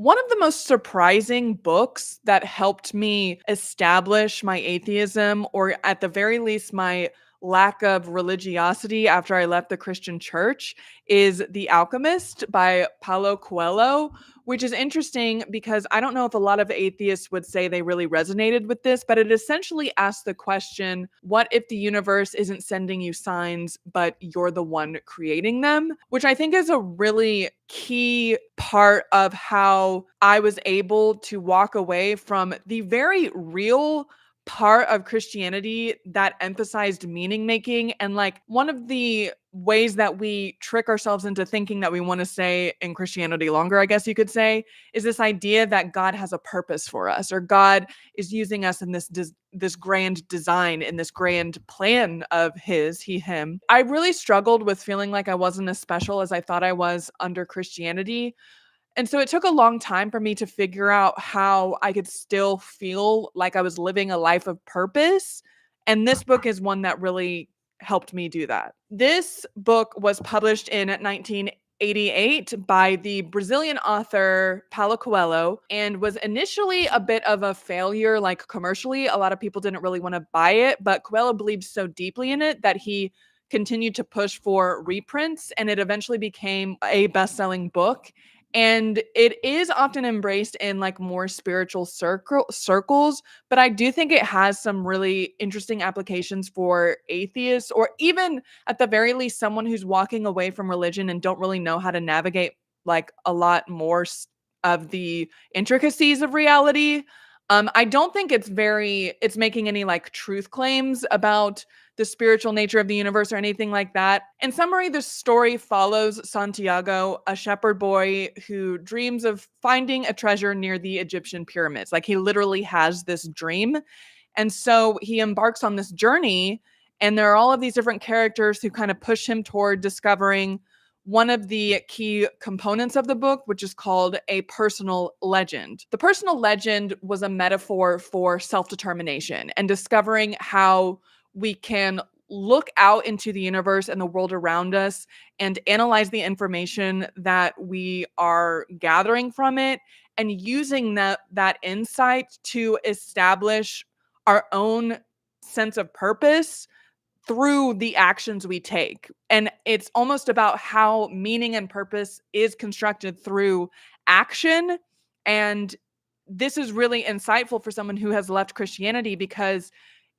One of the most surprising books that helped me establish my atheism, or at the very least, my lack of religiosity after I left the Christian church, is The Alchemist by Paulo Coelho, which is interesting because I don't know if a lot of atheists would say they really resonated with this, but it essentially asks the question, what if the universe isn't sending you signs, but you're the one creating them? Which I think is a really key part of how I was able to walk away from the very real part of Christianity that emphasized meaning making. And like one of the ways that we trick ourselves into thinking that we want to stay in Christianity longer, I guess you could say, is this idea that God has a purpose for us, or God is using us in this grand design, in this grand plan of him. I really struggled with feeling like I wasn't as special as I thought I was under Christianity. And so it took a long time for me to figure out how I could still feel like I was living a life of purpose. And this book is one that really helped me do that. This book was published in 1988 by the Brazilian author Paulo Coelho and was initially a bit of a failure, like commercially. A lot of people didn't really want to buy it, but Coelho believed so deeply in it that he continued to push for reprints, and it eventually became a best-selling book. And it is often embraced in like more spiritual circles, but I do think it has some really interesting applications for atheists, or even at the very least someone who's walking away from religion and don't really know how to navigate like a lot more of the intricacies of reality. I don't think it's making any like truth claims about the spiritual nature of the universe or anything like that. In summary, the story follows Santiago, a shepherd boy who dreams of finding a treasure near the Egyptian pyramids. Like he literally has this dream. And so he embarks on this journey, and there are all of these different characters who kind of push him toward discovering one of the key components of the book, which is called a personal legend. The personal legend was a metaphor for self-determination and discovering how we can look out into the universe and the world around us and analyze the information that we are gathering from it, and using that insight to establish our own sense of purpose through the actions we take. And it's almost about how meaning and purpose is constructed through action. And this is really insightful for someone who has left Christianity, because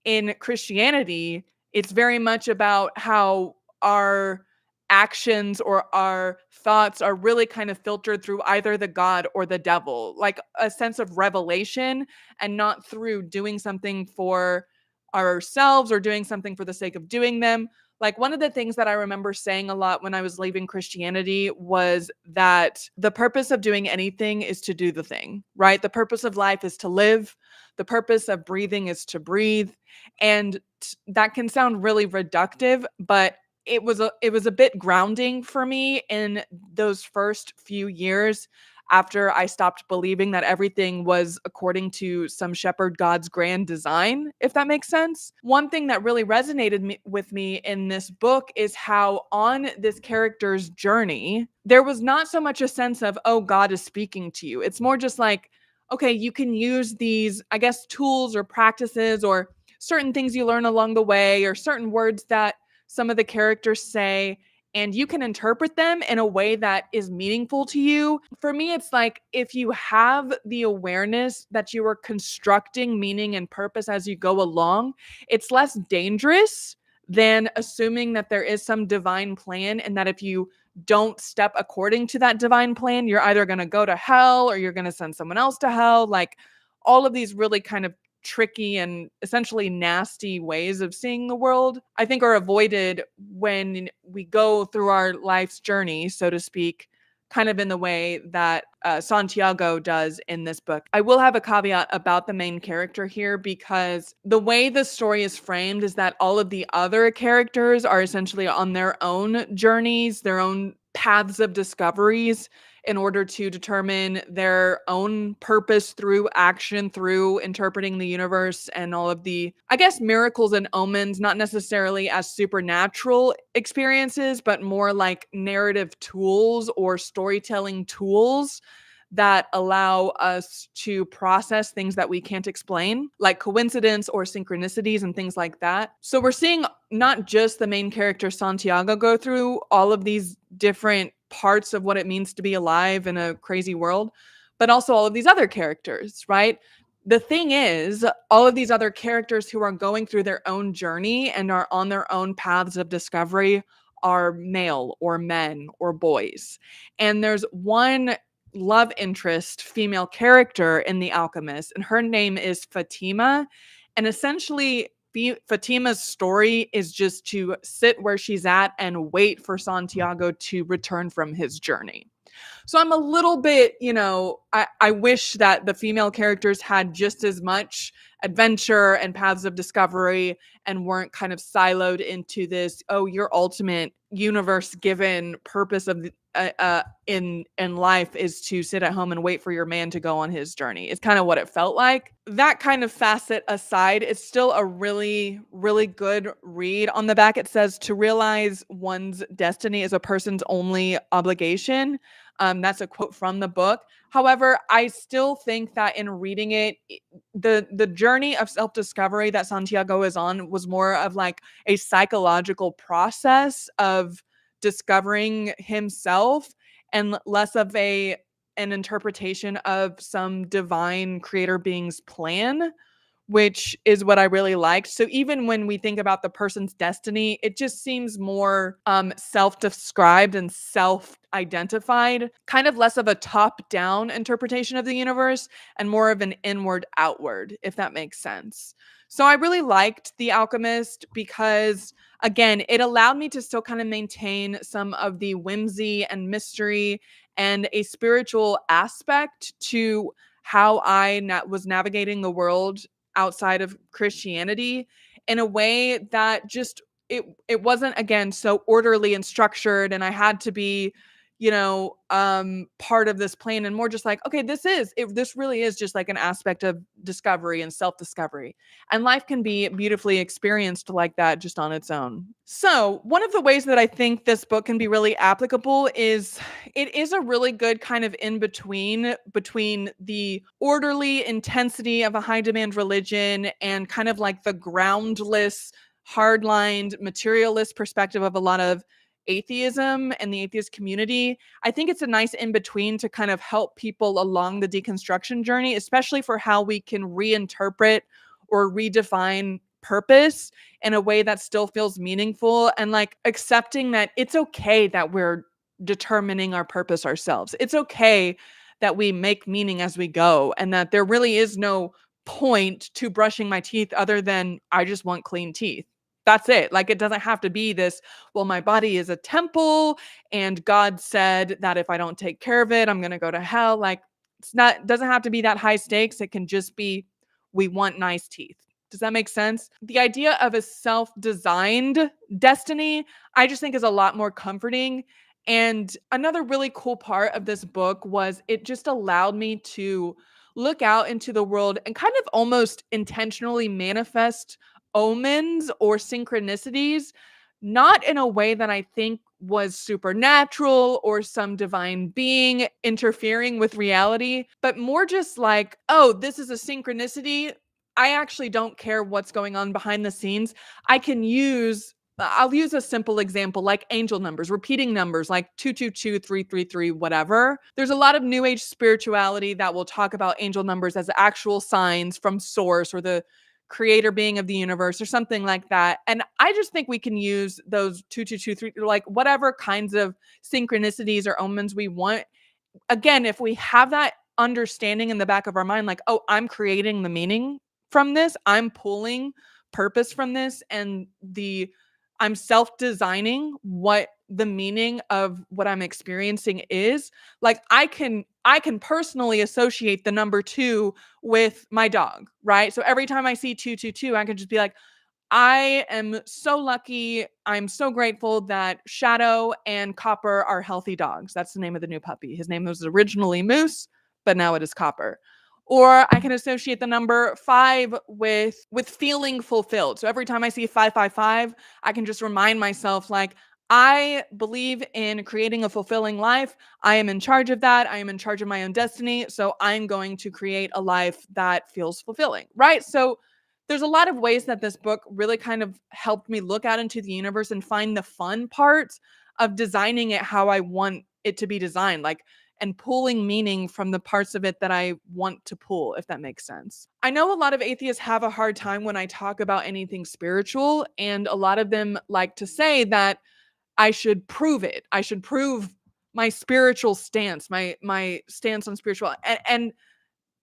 in Christianity, it's very much about how our actions or our thoughts are really kind of filtered through either the God or the devil, like a sense of revelation, and not through doing something for ourselves or doing something for the sake of doing them. Like one of the things that I remember saying a lot when I was leaving Christianity was that the purpose of doing anything is to do the thing, right? The purpose of life is to live. The purpose of breathing is to breathe. And that can sound really reductive, but it was a bit grounding for me in those first few years after I stopped believing that everything was according to some shepherd god's grand design, if that makes sense. One thing that really resonated with me in this book is how on this character's journey, there was not so much a sense of, oh, God is speaking to you. It's more just like, okay, you can use these, I guess, tools or practices or certain things you learn along the way, or certain words that some of the characters say, and you can interpret them in a way that is meaningful to you. For me, it's like if you have the awareness that you are constructing meaning and purpose as you go along, it's less dangerous than assuming that there is some divine plan, and that if you don't step according to that divine plan, you're either going to go to hell or you're going to send someone else to hell. Like all of these really kind of tricky and essentially nasty ways of seeing the world, I think, are avoided when we go through our life's journey, so to speak, kind of in the way that Santiago does in this book. I will have a caveat about the main character here, because the way the story is framed is that all of the other characters are essentially on their own journeys, their own paths of discoveries, in order to determine their own purpose through action, through interpreting the universe and all of the, I guess, miracles and omens, not necessarily as supernatural experiences, but more like narrative tools or storytelling tools that allow us to process things that we can't explain, like coincidence or synchronicities and things like that. So we're seeing not just the main character Santiago go through all of these different parts of what it means to be alive in a crazy world, but also all of these other characters, right? The thing is, all of these other characters who are going through their own journey and are on their own paths of discovery are male or men or boys. And there's one love interest female character in The Alchemist, and her name is Fatima. And essentially, Fatima's story is just to sit where she's at and wait for Santiago to return from his journey. So I'm a little bit, I wish that the female characters had just as much adventure and paths of discovery and weren't kind of siloed into this, oh, your ultimate universe given purpose of in life is to sit at home and wait for your man to go on his journey. It's kind of what it felt like. That kind of facet aside, it's still a really, really good read. On the back, it says to realize one's destiny is a person's only obligation. That's a quote from the book. However, I still think that in reading it, the journey of self-discovery that Santiago is on was more of like a psychological process of discovering himself and less of an interpretation of some divine creator being's plan, which is what I really liked. So even when we think about the person's destiny, it just seems more self-described and self-identified, kind of less of a top-down interpretation of the universe and more of an inward-outward, if that makes sense. So I really liked The Alchemist because, again, it allowed me to still kind of maintain some of the whimsy and mystery and a spiritual aspect to how I was navigating the world outside of Christianity in a way that just it wasn't, again, so orderly and structured and I had to be part of this plan, and more just like, okay, this really is just like an aspect of discovery and self-discovery, and life can be beautifully experienced like that just on its own. So one of the ways that I think this book can be really applicable is it is a really good kind of in between the orderly intensity of a high demand religion and kind of like the groundless, hard-lined materialist perspective of a lot of atheism and the atheist community. I think it's a nice in between to kind of help people along the deconstruction journey, especially for how we can reinterpret or redefine purpose in a way that still feels meaningful, and like accepting that it's okay that we're determining our purpose ourselves. It's okay that we make meaning as we go, and that there really is no point to brushing my teeth other than I just want clean teeth. That's it. Like, it doesn't have to be this, well, my body is a temple and God said that if I don't take care of it, I'm going to go to hell. Like, doesn't have to be that high stakes. It can just be, we want nice teeth. Does that make sense? The idea of a self-designed destiny, I just think is a lot more comforting. And another really cool part of this book was it just allowed me to look out into the world and kind of almost intentionally manifest omens or synchronicities, not in a way that I think was supernatural or some divine being interfering with reality, but more just like, oh, this is a synchronicity. I actually don't care what's going on behind the scenes. I'll use a simple example like angel numbers, repeating numbers like 222, 333, whatever. There's a lot of new age spirituality that will talk about angel numbers as actual signs from source or the creator being of the universe or something like that. And I just think we can use those 2223, like whatever kinds of synchronicities or omens we want. Again, if we have that understanding in the back of our mind, like, oh, I'm creating the meaning from this, I'm pulling purpose from this, and I'm self-designing what the meaning of what I'm experiencing is. Like, I can personally associate the number 2 with my dog, right? So every time I see 222, I can just be like, I am so lucky. I'm so grateful that Shadow and Copper are healthy dogs. That's the name of the new puppy. His name was originally Moose, but now it is Copper. Or I can associate the number 5 with feeling fulfilled. So every time I see 555, I can just remind myself like, I believe in creating a fulfilling life. I am in charge of that. I am in charge of my own destiny. So I'm going to create a life that feels fulfilling, right? So there's a lot of ways that this book really kind of helped me look out into the universe and find the fun parts of designing it how I want it to be designed, like, and pulling meaning from the parts of it that I want to pull, if that makes sense. I know a lot of atheists have a hard time when I talk about anything spiritual, and a lot of them like to say that I should prove it. I should prove my spiritual stance, my stance on spiritual. And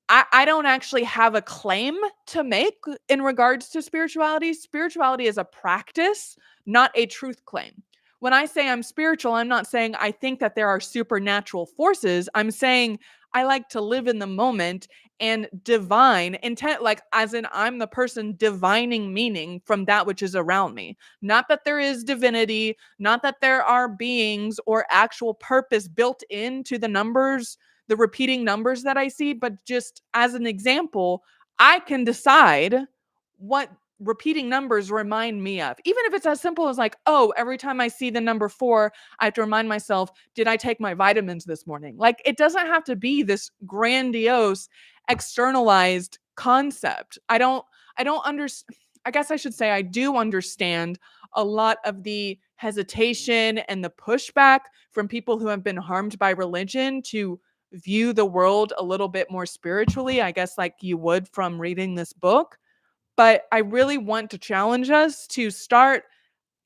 I don't actually have a claim to make in regards to spirituality. Spirituality is a practice, not a truth claim. When I say I'm spiritual, I'm not saying I think that there are supernatural forces. I'm saying I like to live in the moment and divine intent, like as in I'm the person divining meaning from that which is around me. Not that there is divinity, not that there are beings or actual purpose built into the numbers, the repeating numbers that I see, but just as an example, I can decide what repeating numbers remind me of. Even if it's as simple as like, oh, every time I see the number 4, I have to remind myself, did I take my vitamins this morning? Like, it doesn't have to be this grandiose externalized concept. I don't understand. I guess I should say I do understand a lot of the hesitation and the pushback from people who have been harmed by religion to view the world a little bit more spiritually, I guess, like you would from reading this book. But I really want to challenge us to start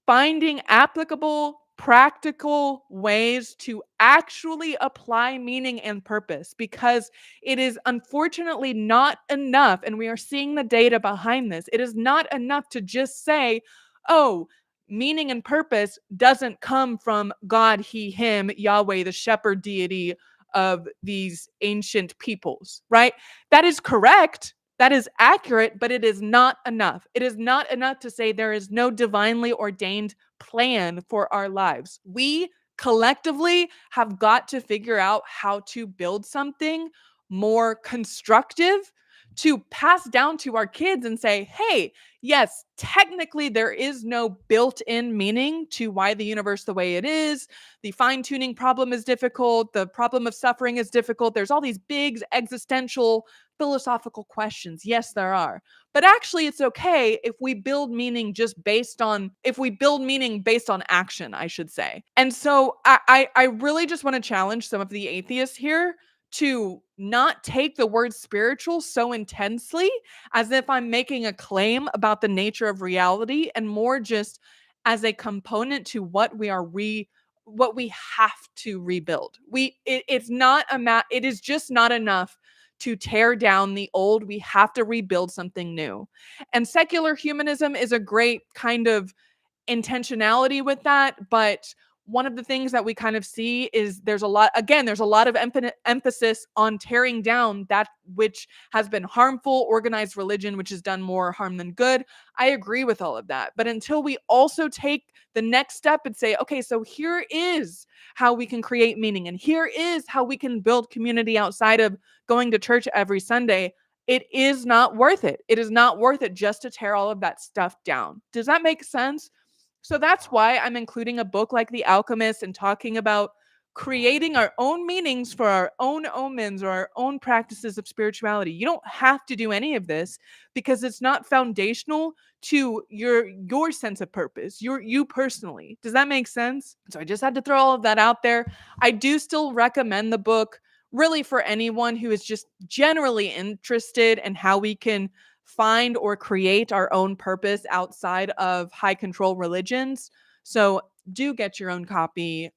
finding applicable, practical ways to actually apply meaning and purpose, because it is unfortunately not enough. And we are seeing the data behind this. It is not enough to just say, oh, meaning and purpose doesn't come from God, He, Him, Yahweh, the shepherd deity of these ancient peoples, right? That is correct. That is accurate, but it is not enough. It is not enough to say there is no divinely ordained plan for our lives. We collectively have got to figure out how to build something more constructive to pass down to our kids and say, hey, yes, technically there is no built in meaning to why the universe the way it is. The fine tuning problem is difficult. The problem of suffering is difficult. There's all these big existential philosophical questions. Yes, there are. But actually, it's okay if we build meaning based on action, I should say. And so I really just want to challenge some of the atheists here to not take the word spiritual so intensely as if I'm making a claim about the nature of reality, and more just as a component to what we have to rebuild. It is just not enough to tear down the old. We have to rebuild something new. And secular humanism is a great kind of intentionality with that, but one of the things that we kind of see is there's a lot of emphasis on tearing down that which has been harmful, organized religion, which has done more harm than good. I agree with all of that. But until we also take the next step and say, okay, so here is how we can create meaning, and here is how we can build community outside of going to church every Sunday, it is not worth it. It is not worth it just to tear all of that stuff down. Does that make sense? So that's why I'm including a book like The Alchemist and talking about creating our own meanings for our own omens or our own practices of spirituality. You don't have to do any of this because it's not foundational to your sense of purpose, you personally. Does that make sense? So I just had to throw all of that out there. I do still recommend the book really for anyone who is just generally interested in how we can find or create our own purpose outside of high control religions. So do get your own copy.